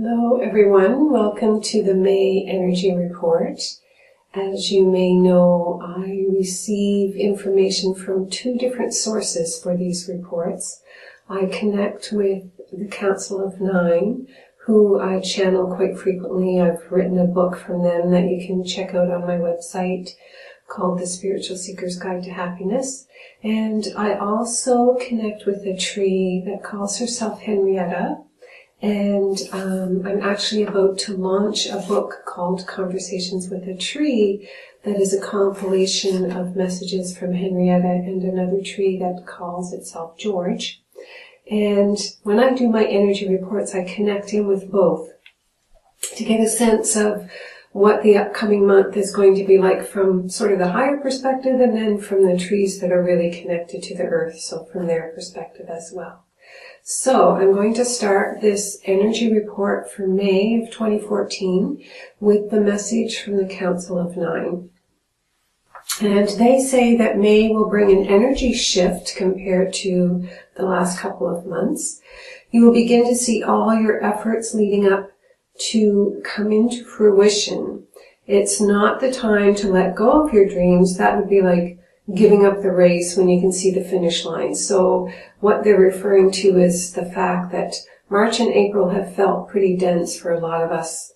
Hello everyone, welcome to the May Energy Report. As you may know, I receive information from two different sources for these reports. I connect with the Council of Nine, who I channel quite frequently. I've written a book from them that you can check out on my website called The Spiritual Seeker's Guide to Happiness. And I also connect with a tree that calls herself Henrietta. And I'm actually about to launch a book called Conversations with a Tree that is a compilation of messages from Henrietta and another tree that calls itself George. And when I do my energy reports, I connect in with both to get a sense of what the upcoming month is going to be like from sort of the higher perspective and then from the trees that are really connected to the earth, so from their perspective as well. So I'm going to start this energy report for May of 2014 with the message from the Council of Nine. And they say that May will bring an energy shift compared to the last couple of months. You will begin to see all your efforts leading up to come into fruition. It's not the time to let go of your dreams. That would be like giving up the race when you can see the finish line. So what they're referring to is the fact that March and April have felt pretty dense for a lot of us,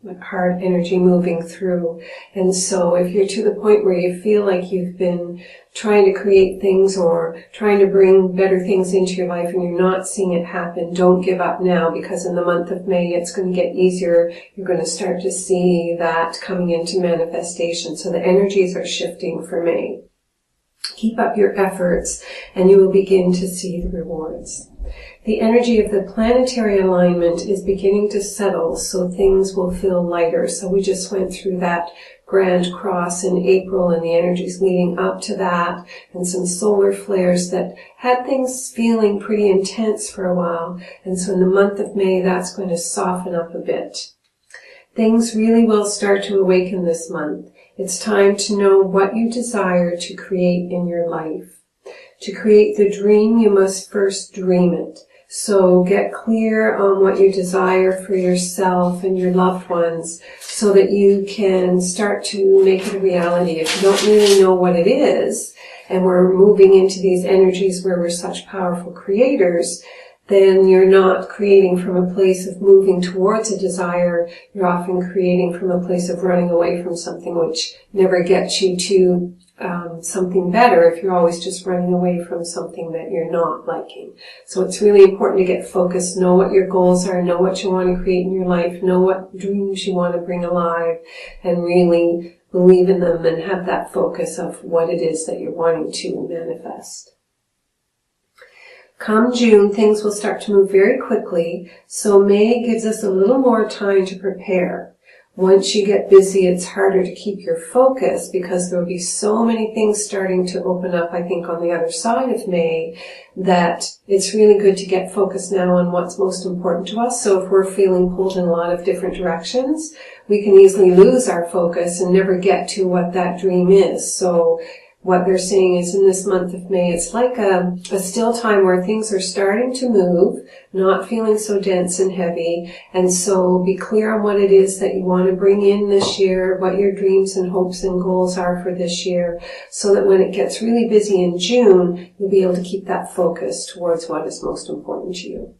like hard energy moving through. And so if you're to the point where you feel like you've been trying to create things or trying to bring better things into your life and you're not seeing it happen, don't give up now, because in the month of May it's going to get easier. You're going to start to see that coming into manifestation. So the energies are shifting for May. Keep up your efforts and you will begin to see the rewards. The energy of the planetary alignment is beginning to settle, so things will feel lighter. So we just went through that grand cross in April and the energies leading up to that and some solar flares that had things feeling pretty intense for a while. And so in the month of May, that's going to soften up a bit. Things really will start to awaken this month. It's time to know what you desire to create in your life. To create the dream, you must first dream it. So get clear on what you desire for yourself and your loved ones so that you can start to make it a reality. If you don't really know what it is, and we're moving into these energies where we're such powerful creators, then you're not creating from a place of moving towards a desire. You're often creating from a place of running away from something, which never gets you to something better if you're always just running away from something that you're not liking. So it's really important to get focused, know what your goals are, know what you want to create in your life, know what dreams you want to bring alive, and really believe in them and have that focus of what it is that you're wanting to manifest. Come June, things will start to move very quickly, so May gives us a little more time to prepare. Once you get busy, it's harder to keep your focus because there will be so many things starting to open up, I think, on the other side of May, that it's really good to get focused now on what's most important to us. So if we're feeling pulled in a lot of different directions, we can easily lose our focus and never get to what that dream is. So what they're saying is in this month of May, it's like a still time where things are starting to move, not feeling so dense and heavy. And so be clear on what it is that you want to bring in this year, what your dreams and hopes and goals are for this year, so that when it gets really busy in June, you'll be able to keep that focus towards what is most important to you.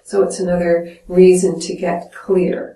So it's another reason to get clear.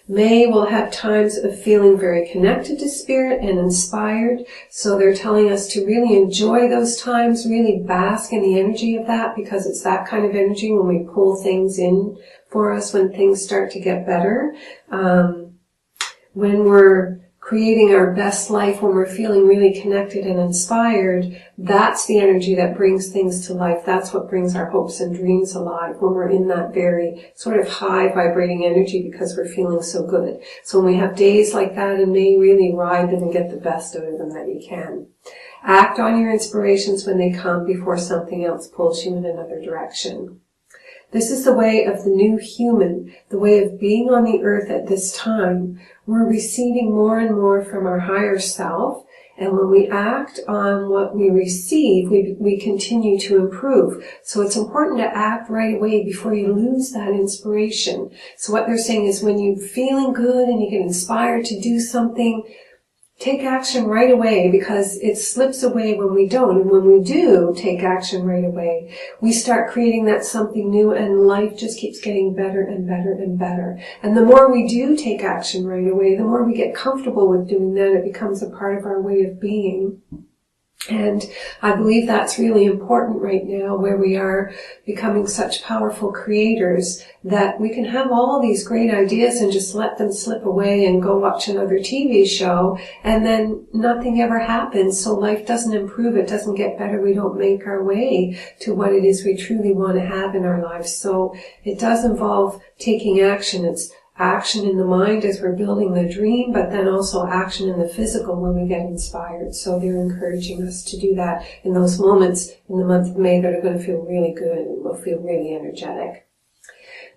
May will have times of feeling very connected to spirit and inspired. So they're telling us to really enjoy those times, really bask in the energy of that, because it's that kind of energy when we pull things in for us, when things start to get better. When we're creating our best life, when we're feeling really connected and inspired, that's the energy that brings things to life. That's what brings our hopes and dreams alive, when we're in that very sort of high vibrating energy because we're feeling so good. So when we have days like that in May, really ride them and get the best out of them that you can. Act on your inspirations when they come before something else pulls you in another direction. This is the way of the new human, the way of being on the earth at this time. We're receiving more and more from our higher self, And when we act on what we receive, we continue to improve. So it's important to act right away before you lose that inspiration. So what they're saying is when you're feeling good and you get inspired to do something, take action right away, because it slips away when we don't. And when we do take action right away, we start creating that something new, and life just keeps getting better and better and better. And the more we do take action right away, the more we get comfortable with doing that. It becomes a part of our way of being. And I believe that's really important right now, where we are becoming such powerful creators that we can have all these great ideas and just let them slip away and go watch another TV show, and then nothing ever happens. So life doesn't improve, it doesn't get better, we don't make our way to what it is we truly want to have in our lives. So it does involve taking action. It's action in the mind as we're building the dream, but then also action in the physical when we get inspired. So they're encouraging us to do that in those moments in the month of May that are going to feel really good and will feel really energetic.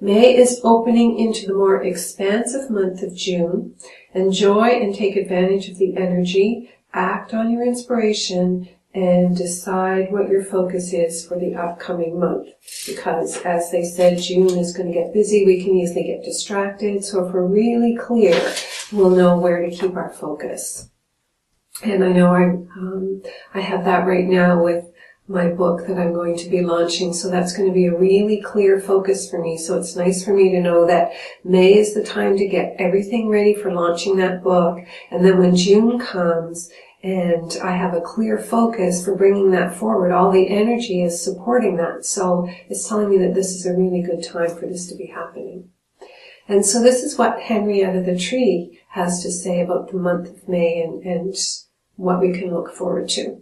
May is opening into the more expansive month of June. Enjoy and take advantage of the energy. Act on your inspiration and decide what your focus is for the upcoming month. Because, as they said, June is going to get busy. We can easily get distracted. So if we're really clear, we'll know where to keep our focus. And I know I have that right now with my book that I'm going to be launching. So that's going to be a really clear focus for me. So it's nice for me to know that May is the time to get everything ready for launching that book. And then when June comes, and I have a clear focus for bringing that forward, all the energy is supporting that. So it's telling me that this is a really good time for this to be happening. And so this is what Henrietta the Tree has to say about the month of May and what we can look forward to.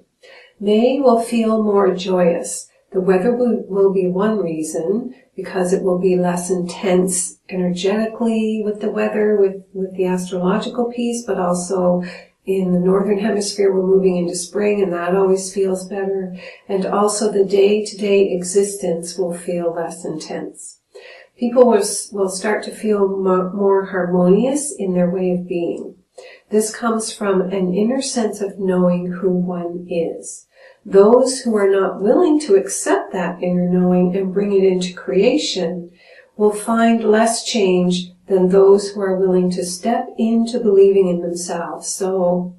May will feel more joyous. The weather will be one reason, because it will be less intense energetically with the weather, with the astrological piece, but also in the northern hemisphere, we're moving into spring, and that always feels better. And also the day-to-day existence will feel less intense. People will start to feel more harmonious in their way of being. This comes from an inner sense of knowing who one is. Those who are not willing to accept that inner knowing and bring it into creation will find less change than those who are willing to step into believing in themselves. So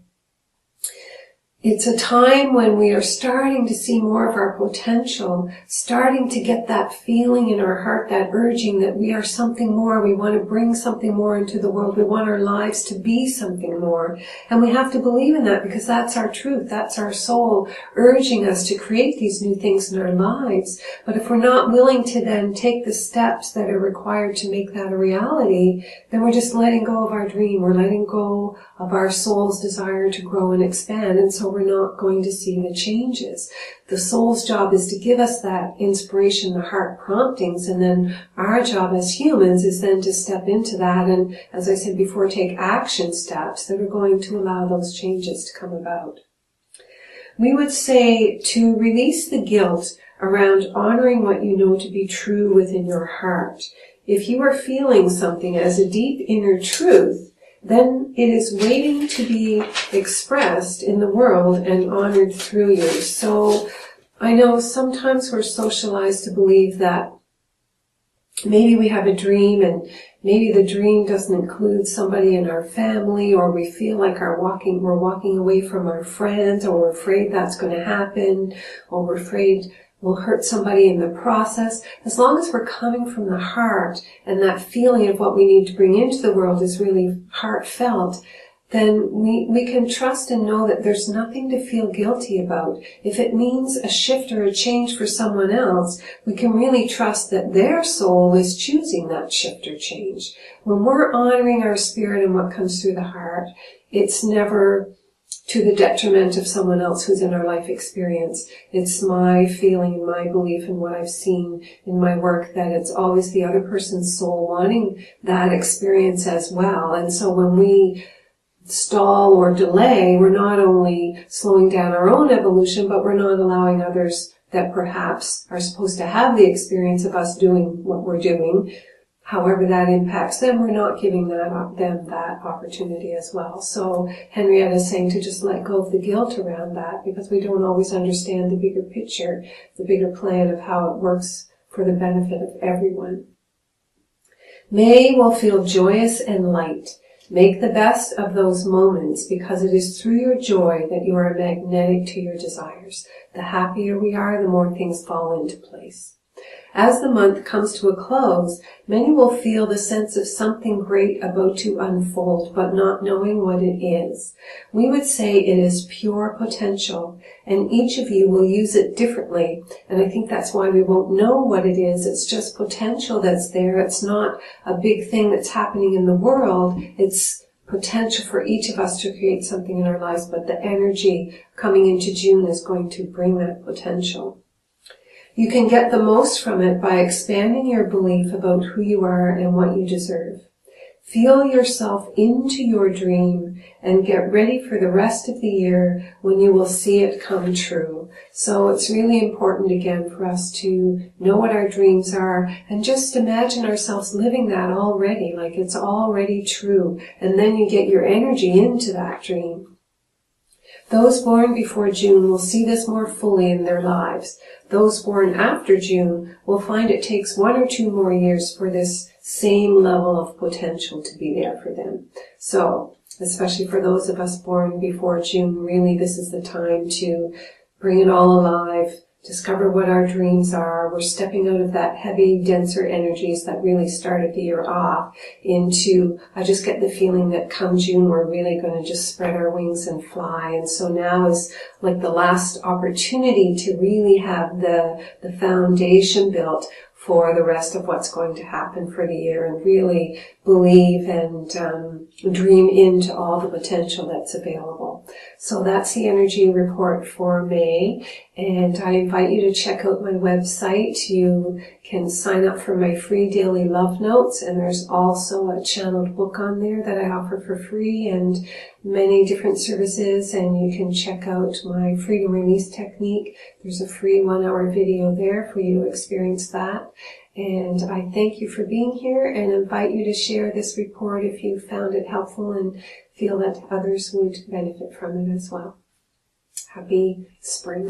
it's a time when we are starting to see more of our potential, starting to get that feeling in our heart, that urging that we are something more. We want to bring something more into the world. We want our lives to be something more. And we have to believe in that, because that's our truth. That's our soul urging us to create these new things in our lives. But if we're not willing to then take the steps that are required to make that a reality, then we're just letting go of our dream. We're letting go of our soul's desire to grow and expand. And so we're not going to see the changes. The soul's job is to give us that inspiration, the heart promptings, and then our job as humans is then to step into that and, as I said before, take action steps that are going to allow those changes to come about. We would say to release the guilt around honoring what you know to be true within your heart. If you are feeling something as a deep inner truth, then it is waiting to be expressed in the world and honored through you. So I know sometimes we're socialized to believe that maybe we have a dream and maybe the dream doesn't include somebody in our family, or we feel like we're walking away from our friends, or we're afraid that's going to happen, or we're afraid we'll hurt somebody in the process. As long as we're coming from the heart and that feeling of what we need to bring into the world is really heartfelt, then we can trust and know that there's nothing to feel guilty about. If it means a shift or a change for someone else, we can really trust that their soul is choosing that shift or change. When we're honoring our spirit and what comes through the heart, it's never to the detriment of someone else who's in our life experience. It's my feeling and my belief and what I've seen in my work that it's always the other person's soul wanting that experience as well. And so when we stall or delay, we're not only slowing down our own evolution, but we're not allowing others that perhaps are supposed to have the experience of us doing what we're doing however that impacts them, we're not giving them that opportunity as well. So Henrietta is saying to just let go of the guilt around that, because we don't always understand the bigger picture, the bigger plan of how it works for the benefit of everyone. May will feel joyous and light. Make the best of those moments, because it is through your joy that you are magnetic to your desires. The happier we are, the more things fall into place. As the month comes to a close, many will feel the sense of something great about to unfold, but not knowing what it is. We would say it is pure potential, and each of you will use it differently. And I think that's why we won't know what it is. It's just potential that's there. It's not a big thing that's happening in the world. It's potential for each of us to create something in our lives, but the energy coming into June is going to bring that potential. You can get the most from it by expanding your belief about who you are and what you deserve. Feel yourself into your dream and get ready for the rest of the year when you will see it come true. So it's really important again for us to know what our dreams are and just imagine ourselves living that already, like it's already true. And then you get your energy into that dream. Those born before June will see this more fully in their lives. Those born after June will find it takes 1 or 2 more years for this same level of potential to be there for them. So, especially for those of us born before June, really this is the time to bring it all alive, discover what our dreams are. We're stepping out of that heavy, denser energies that really started the year off into, I just get the feeling that come June, we're really going to just spread our wings and fly. And so now is like the last opportunity to really have the foundation built for the rest of what's going to happen for the year, and really believe and dream into all the potential that's available. So that's the energy report for May, and I invite you to check out my website. You can sign up for my free daily love notes, and there's also a channeled book on there that I offer for free, and many different services, and you can check out my freedom release technique. There's a free 1-hour video there for you to experience that. And I thank you for being here and invite you to share this report if you found it helpful and feel that others would benefit from it as well. Happy spring.